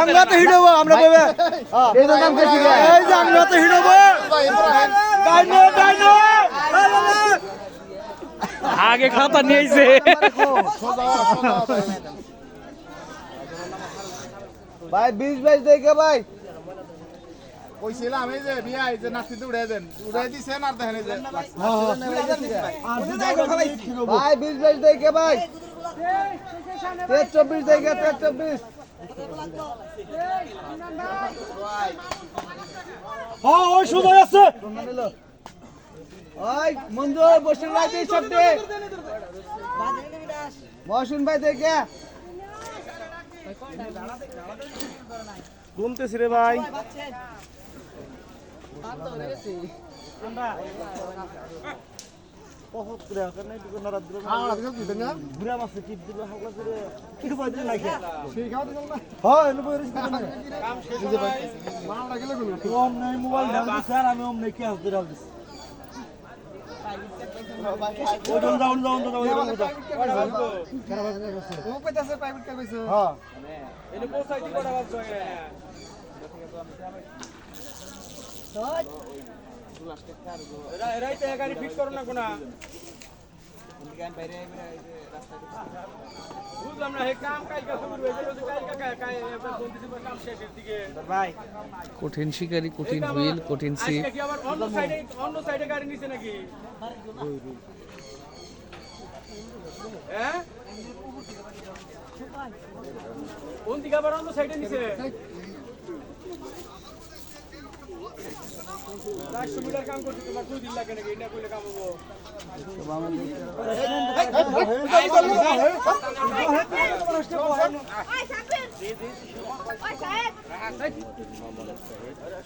আমরা তো হিট হবো, আমরা আমরা তো হিট হবো। আগে খাতা নিয়েছে ভাই 20-22 দেখে ভাই কইছিলাম এই যে বিয়া এই যে নাতি উড়াই দেন উড়াই দিছেন আর দেখেন এই যে ভাই 20-22 দেখে ভাই 23-24 দেখে 23-24 হ্যাঁ ওই সুযোগ আছে ওই মঞ্জু বসে রাখি সবতে মহসিন ভাই দেখে ঘুমতেছি রে ভাই গাড়ি ফিট করো না কোনা বুঝলাম না কাম কালকে কাম শেষের দিকে ভাই কঠিন শিকারী, কঠিন হুইল, কঠিন সিপ। অন্য সাইডে গাড়ি নিছে নাকি হ্যাঁ কোন দিকে আবার অন্য সাইডে নিছে 400 মিটার কাম করতে তোমার 2 দিন লাগে নাকি এটা কইলে কাম হবো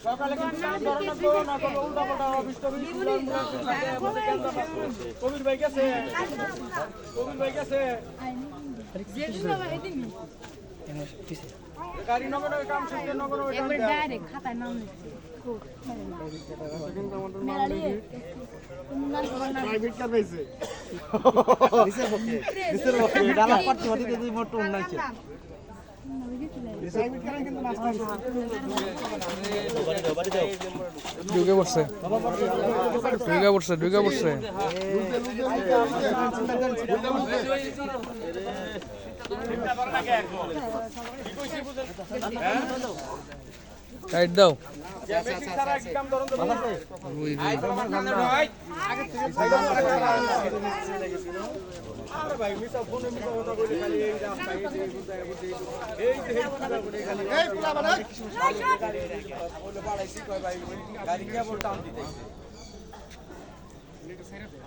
সকালে কাম করো না করো উল্টা পাল্টা অফিস কবির ভাই গেছে গাড়ি নগর কাম শেষ নগর একবার ডাইরেক্ট খাতায় নাম লিখছি প্রাইভেট কার পাইছে ডালা পারতে হতে যদি মোটর নাইছে প্রাইভেট কার কিন্তু নাস্তা ঢুকে পড়ছে ঢুকে পড়ছে টাইট দাও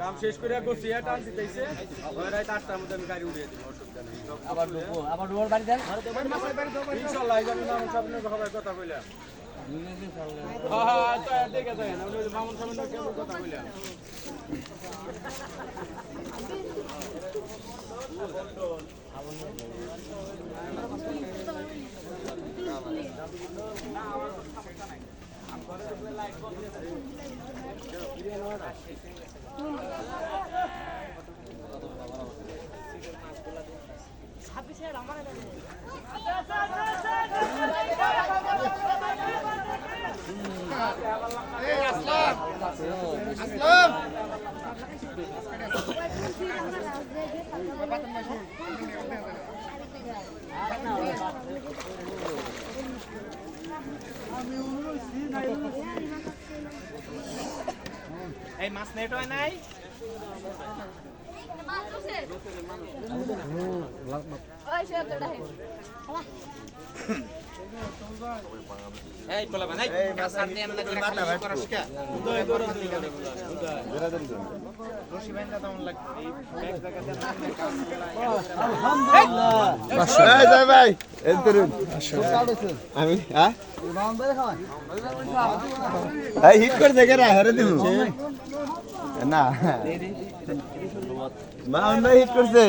কাম শেষ করে গোছি টান দিতেছে রাত 8টার মধ্যে আমি গাড়ি উড়িয়ে দিব অসুবিধা নেই আবার ডোর বাড়ি দেন ইনশাআল্লাহ আমি মামুন সাহেবের সবাই কথা কইলাম হ্যাঁ তো দেখে দেন আমি মামুন সাহেবের কেমন কথা কইলাম এই মাছ নেট হয় নাই এই পোলা বানাই মাছ আনতে আমরা কি মাছ না করা শিখা দই দই রশি বাইন্দা দাম লাগবে এক জায়গাতে আলহামদুলিল্লাহ এই যাই ভাই এই তরুণ আমি হ্যাঁ নাম ধরে খাওয়াই এই হিট করে দেখে রা হেরে দিমু না মা অন্য হিট করছে